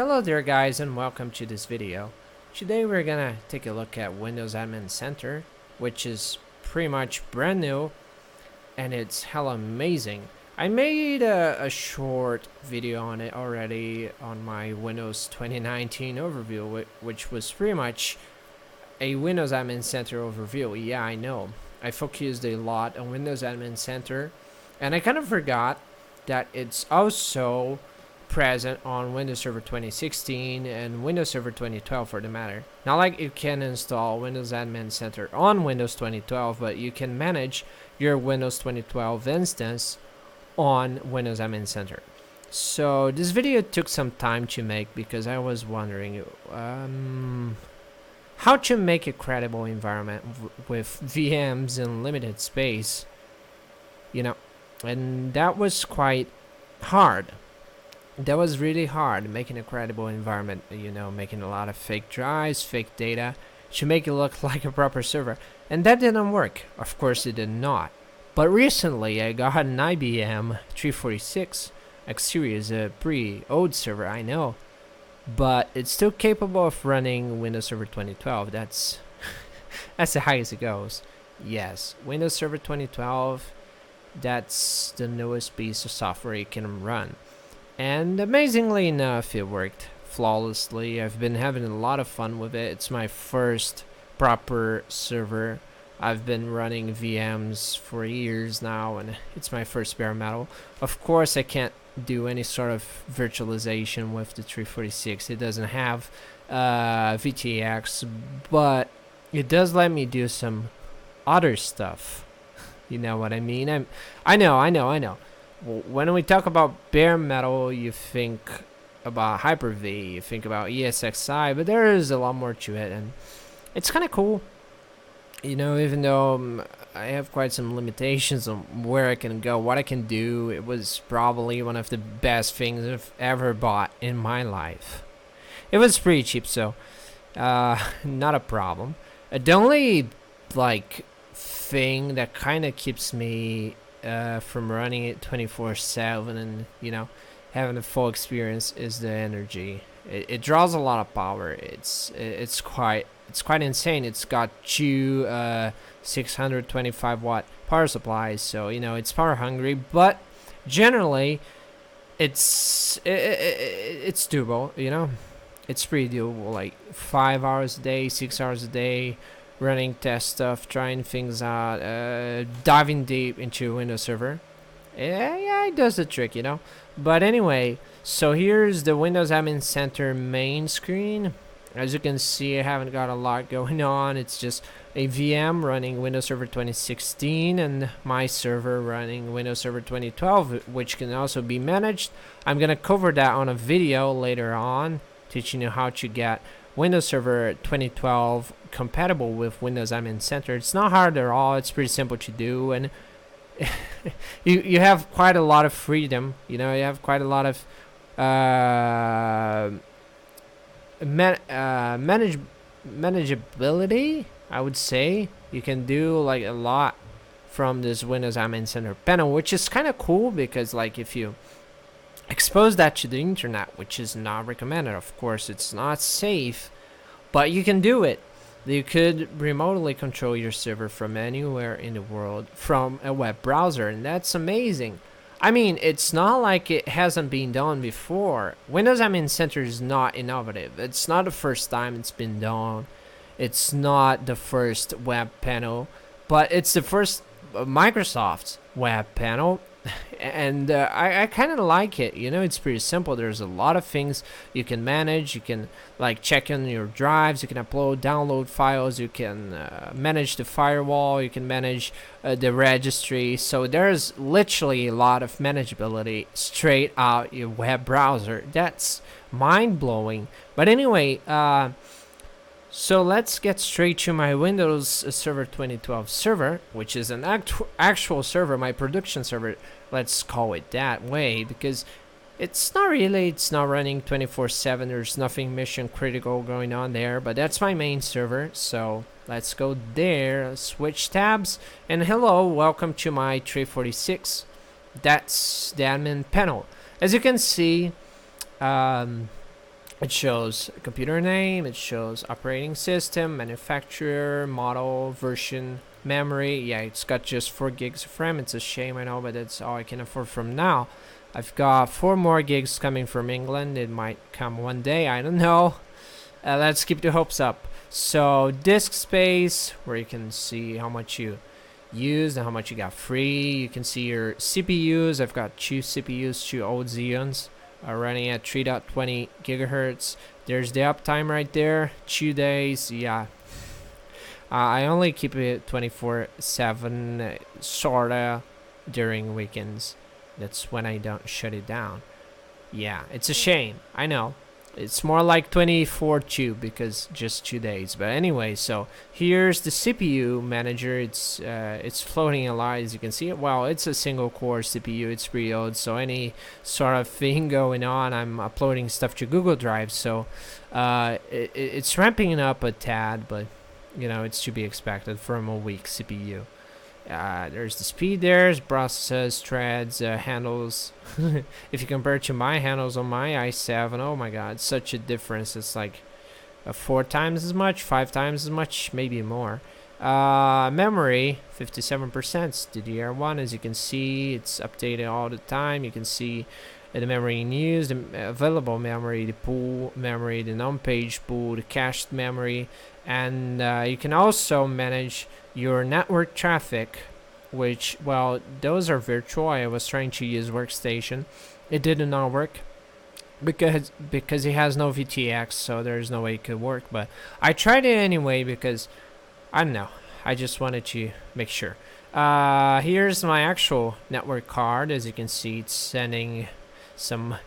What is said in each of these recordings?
Hello there guys and welcome to this video. Today we're gonna take a look at Windows Admin Center, which is pretty much brand new and it's hella amazing. I made a short video on it already on my Windows 2019 overview, which was pretty much a Windows Admin Center overview. Yeah, I know. I focused a lot on Windows Admin Center and I kind of forgot that it's also present on Windows Server 2016 and Windows Server 2012 for the matter. Not like you can install Windows Admin Center on Windows 2012, but you can manage your Windows 2012 instance on Windows Admin Center. So this video took some time to make because I was wondering how to make a credible environment with VMs and limited space, and that was quite hard. That was really hard, making a credible environment, making a lot of fake drives, fake data, to make it look like a proper server. And that didn't work. Of course it did not. But recently I got an IBM 346 X Series, a pretty old server, I know. But it's still capable of running Windows Server 2012. That's the highest it goes. Yes, Windows Server 2012, that's the newest piece of software you can run. And amazingly enough, it worked flawlessly. I've been having a lot of fun with it. It's my first proper server. I've been running VMs for years now, and it's my first bare metal. Of course, I can't do any sort of virtualization with the 346. It doesn't have VTX, but it does let me do some other stuff. You know what I mean? I know. When we talk about bare metal, you think about Hyper-V, you think about ESXi, but there is a lot more to it, and it's kind of cool. Even though I have quite some limitations on where I can go, what I can do, it was probably one of the best things I've ever bought in my life. It was pretty cheap, so not a problem. The only, thing that kind of keeps me from running it 24/7 and having the full experience is the energy. It draws a lot of power. It's quite insane. It's got two 625 watt power supplies, so it's power hungry, but generally it's doable. It's pretty doable, like 5 hours a day, 6 hours a day, running test stuff, trying things out, diving deep into Windows Server. Yeah, it does the trick, But anyway, so here's the Windows Admin Center main screen. As you can see, I haven't got a lot going on. It's just a VM running Windows Server 2016 and my server running Windows Server 2012, which can also be managed. I'm going to cover that on a video later on, teaching you how to get Windows Server 2012 compatible with Windows Admin Center. It's not hard at all. It's pretty simple to do, and you have quite a lot of freedom. You have quite a lot of manageability, I would say. You can do a lot from this Windows Admin Center panel, which is kind of cool because if you expose that to the internet, which is not recommended, of course, it's not safe, but you can do it. You could remotely control your server from anywhere in the world from a web browser, and that's amazing. I mean, it's not like it hasn't been done before. Windows Admin Center is not innovative. It's not the first time it's been done. It's not the first web panel, but it's the first Microsoft web panel. And I kind of like it. It's pretty simple. There's a lot of things you can manage. You can check in your drives. You can upload, download files. You can manage the firewall. You can manage the registry. So there's literally a lot of manageability straight out your web browser. That's mind-blowing. But anyway, so let's get straight to my Windows Server 2012 server, which is an actual server, my production server. Let's call it that way, because it's not running 24/7. There's nothing mission critical going on there, but that's my main server. So let's go there, switch tabs, and hello, welcome to my 346. That's the admin panel. As you can see, It shows computer name, it shows operating system, manufacturer, model, version, memory. Yeah, it's got just 4 gigs of RAM. It's a shame, I know, but that's all I can afford from now. I've got 4 more gigs coming from England. It might come one day, I don't know. Let's keep the hopes up. So disk space, where you can see how much you used and how much you got free. You can see your CPUs. I've got 2 CPUs, 2 old Xeons, running at 3.20 gigahertz. There's the uptime right there, 2 days. Yeah, I only keep it 24/7, sorta, during weekends. That's when I don't shut it down. Yeah, it's a shame, I know. It's more like 24/2 because just 2 days. But anyway, so here's the CPU manager. It's floating a lot, as you can see. Well, it's a single core CPU. It's pretty old, so any sort of thing going on, I'm uploading stuff to Google Drive. So it's ramping up a tad, but you know, it's to be expected from a weak CPU. There's the speed, there's processes, threads, handles. If you compare it to my handles on my i7, oh my god, such a difference. It's like 4 times as much, 5 times as much, maybe more. Memory, 57%, DDR1, as you can see. It's updated all the time. You can see the memory in use, the available memory, the pool memory, the non-page pool, the cached memory, and you can also manage your network traffic, which, well, those are virtual. I was trying to use Workstation. It did not work because it has no VTX, so there's no way it could work. But I tried it anyway because, I don't know, I just wanted to make sure. Here's my actual network card. As you can see, it's sending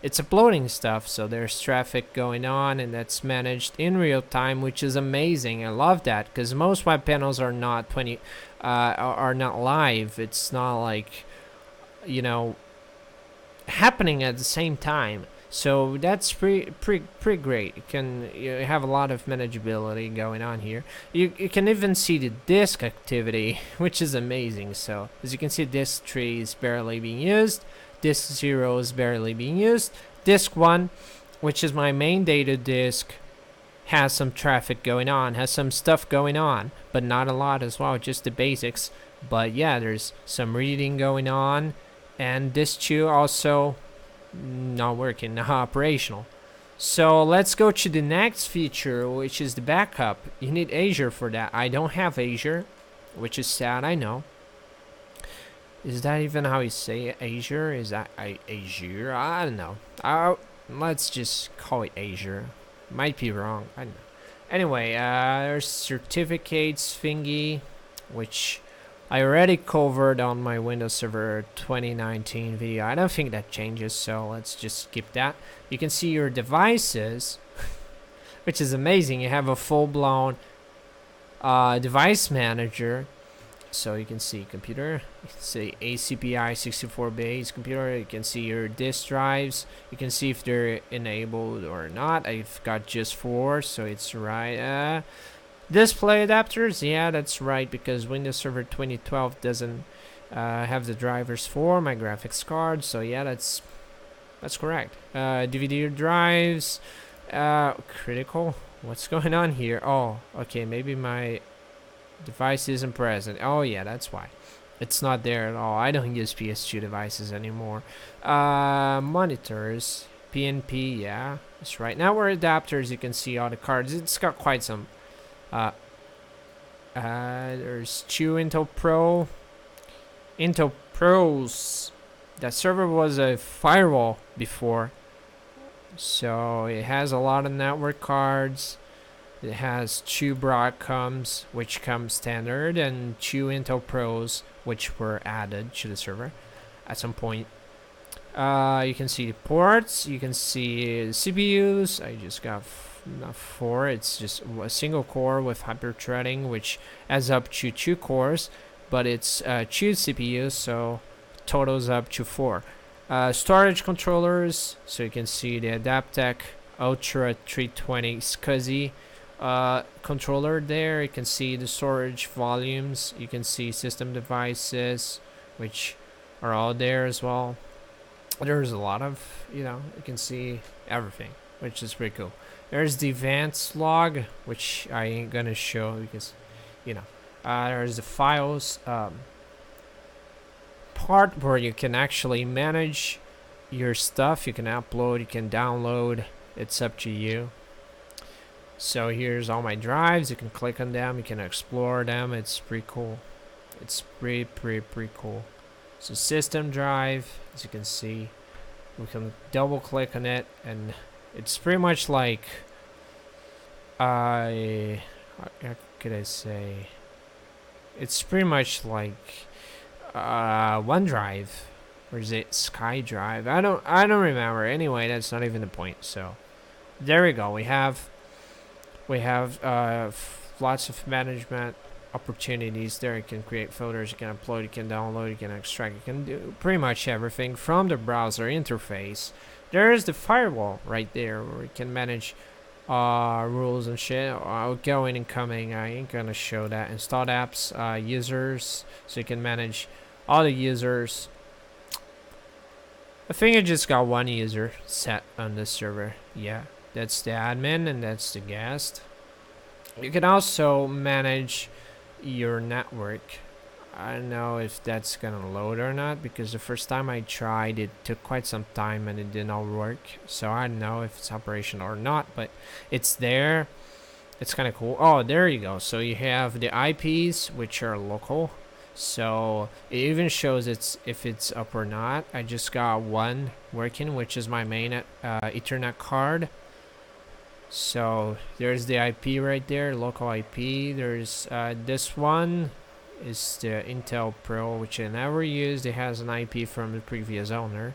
it's uploading stuff, so there's traffic going on, and that's managed in real time, which is amazing. I love that because most web panels are not are not live. It's not like, you know, happening at the same time. So that's pretty great. You have a lot of manageability going on here. You can even see the disk activity, which is amazing. So as you can see, disk 3 is barely being used. Disk 0 is barely being used. Disk 1, which is my main data disk, has some traffic going on, has some stuff going on, but not a lot as well, just the basics. But yeah, there's some reading going on, and disk 2 also not working, not operational. So let's go to the next feature, which is the backup. You need Azure for that. I don't have Azure, which is sad, I know. Is that even how you say it? Azure? Is that Azure? I don't know. Let's just call it Azure. Might be wrong. I don't know. Anyway, there's certificates thingy, which I already covered on my Windows Server 2019 video. I don't think that changes, so let's just skip that. You can see your devices, which is amazing. You have a full-blown device manager. So you can see computer, you can see ACPI 64 base computer, you can see your disk drives, you can see if they're enabled or not. I've got just 4, so it's right. Display adapters, yeah, that's right, because Windows Server 2012 doesn't have the drivers for my graphics card, so yeah, that's correct. DVD drives, critical, what's going on here? Oh, okay, maybe my device isn't present. Oh yeah, that's why it's not there at all. I don't use PS2 devices anymore. Monitors, PNP, yeah, that's right. Now we're adapters. You can see all the cards. It's got quite some. There's 2 Intel Pros. That server was a firewall before, so it has a lot of network cards. It has 2 Broadcoms, which come standard, and 2 Intel Pros, which were added to the server at some point. You can see the ports, you can see the CPUs. I just got not 4, it's just a single core with hyper-threading, which adds up to 2 cores, but it's 2 CPUs, so totals up to 4. Storage controllers, so you can see the Adaptec Ultra 320 SCSI controller there. You can see the storage volumes, you can see system devices, which are all there as well. There's a lot of, you can see everything. which is pretty cool. There's the advanced log, which I ain't gonna show because, you know, there's the files part where you can actually manage your stuff. You can upload, you can download. It's up to you. So here's all my drives. You can click on them. You can explore them. It's pretty cool. It's pretty cool. So system drive, as you can see, we can double click on it, and it's pretty much like, how could I say? It's pretty much like OneDrive, or is it SkyDrive? I don't remember. Anyway, that's not even the point. So there we go. We have lots of management opportunities there. You can create folders, you can upload, you can download, you can extract, you can do pretty much everything from the browser interface. There's the firewall right there where you can manage rules and shit, outgoing, incoming. I ain't gonna show that. Installed apps, users, so you can manage all the users. I think I just got one user set on this server. Yeah, that's the admin and that's the guest. You can also manage your network. I don't know if that's gonna load or not, because the first time I tried it took quite some time and it did not work, so I don't know if it's operational or not, but it's there. It's kind of cool. Oh, there you go. So you have the IPs, which are local, so it even shows if it's up or not. I just got one working, which is my main Ethernet card. So there's the IP right there, local IP. There's this one is the Intel Pro, which I never used. It has an IP from the previous owner,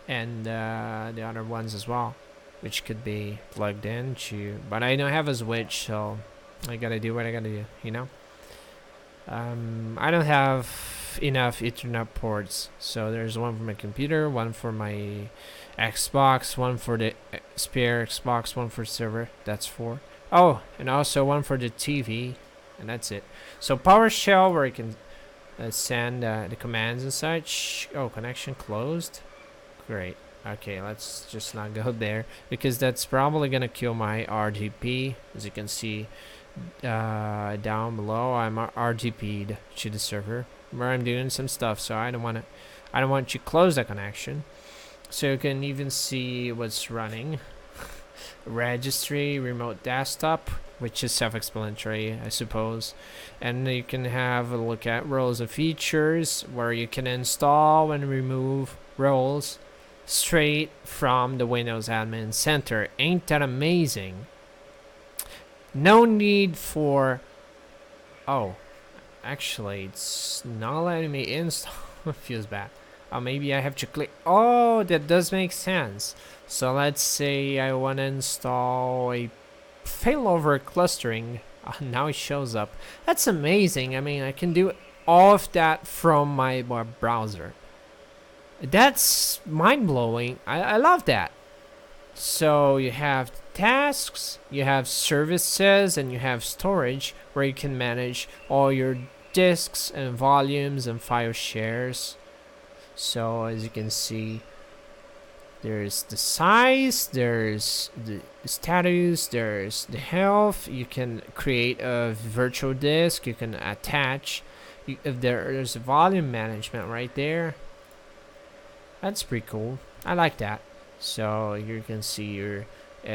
and the other ones as well, which could be plugged in to, but I don't have a switch, so I gotta do what I gotta do, you know. I don't have enough Ethernet ports, so there's one for my computer, one for my Xbox, one for the spare Xbox, one for server. That's 4. Oh, and also one for the TV, and that's it. So PowerShell, where you can send the commands and such. Oh, connection closed. Great. Okay, let's just not go there, because that's probably gonna kill my RDP. As you can see down below, I'm RDP'd to the server where I'm doing some stuff, so I don't want to close the connection. So you can even see what's running. Registry, remote desktop, which is self-explanatory, I suppose. And you can have a look at roles and features, where you can install and remove roles straight from the Windows Admin Center. Ain't that amazing? No need for... Oh, actually, it's not letting me install. Feels bad. Maybe I have to click. Oh, that does make sense. So let's say I want to install a failover clustering. Now it shows up. That's amazing. I mean, I can do all of that from my browser. That's mind-blowing. I love that. So you have tasks, you have services, and you have storage, where you can manage all your disks and volumes and file shares. So as you can see, there's the size, there's the status, there's the health. You can create a virtual disk, you can attach. If there's a volume management right there. That's pretty cool. I like that. So you can see your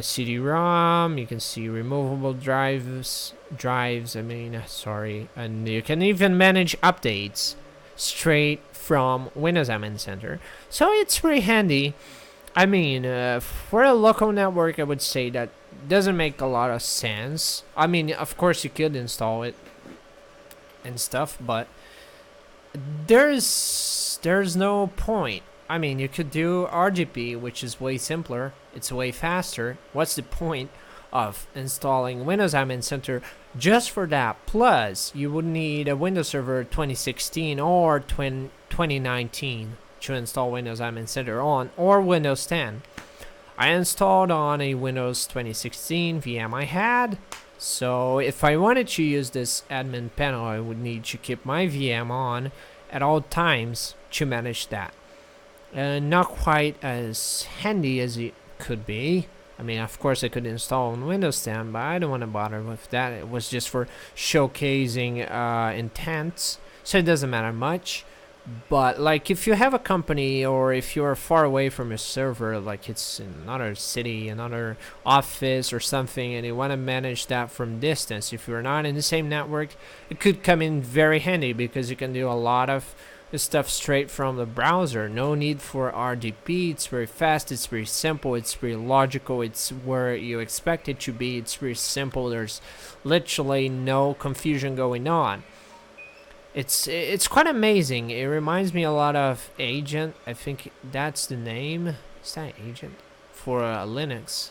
CD-ROM, you can see removable drives, and you can even manage updates straight from Windows Admin Center. So it's pretty handy. I mean, for a local network, I would say that doesn't make a lot of sense. I mean, of course you could install it and stuff, but there's no point. I mean, you could do RGB, which is way simpler. It's way faster. What's the point of installing Windows Admin Center just for that? Plus, you would need a Windows Server 2016 or 2019 to install Windows Admin Center on, or Windows 10. I installed on a Windows 2016 VM I had. So if I wanted to use this admin panel, I would need to keep my VM on at all times to manage that. Not quite as handy as it could be. I mean, of course, I could install on Windows 10, but I don't want to bother with that. It was just for showcasing intents, so it doesn't matter much. But like, if you have a company or if you're far away from a server, like it's in another city, another office or something, and you want to manage that from distance, if you're not in the same network, it could come in very handy because you can do a lot of stuff straight from the browser. No need for RDP. It's very fast, it's very simple, it's very logical, it's where you expect it to be. It's very simple. There's literally no confusion going on. It's quite amazing. It reminds me a lot of Agent. I think that's the name. Is that Agent for Linux?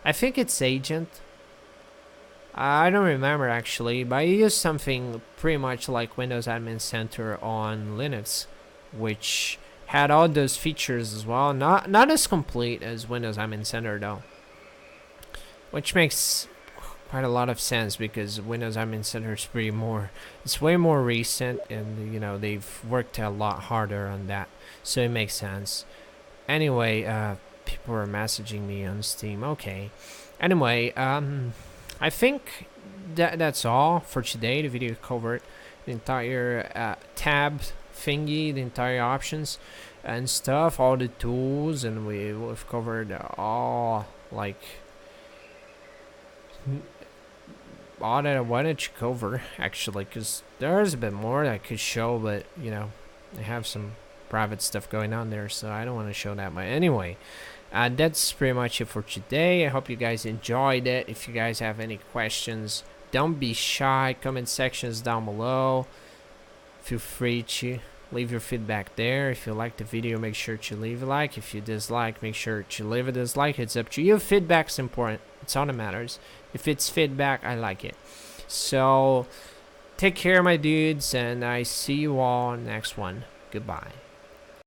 I think it's Agent. I don't remember actually, but I use something pretty much like Windows Admin Center on Linux, which had all those features as well. Not as complete as Windows Admin Center though, which makes quite a lot of sense because Windows Admin Center is it's way more recent, and you know, they've worked a lot harder on that, so it makes sense. Anyway, people are messaging me on Steam. Okay. Anyway, I think that's all for today. The video covered the entire tab thingy, the entire options and stuff, all the tools, and we've covered all like all that I wanted to cover actually, because there's a bit more that I could show, but you know, I have some private stuff going on there, so I don't want to show that. But anyway, that's pretty much it for today. I hope you guys enjoyed it. If you guys have any questions, don't be shy. Comment sections down below. Feel free to leave your feedback there. If you like the video, make sure to leave a like. If you dislike, make sure to leave a dislike. It's up to you. Feedback's important. It's all that matters. If it's feedback, I like it. So take care, my dudes, and I see you all next one. Goodbye.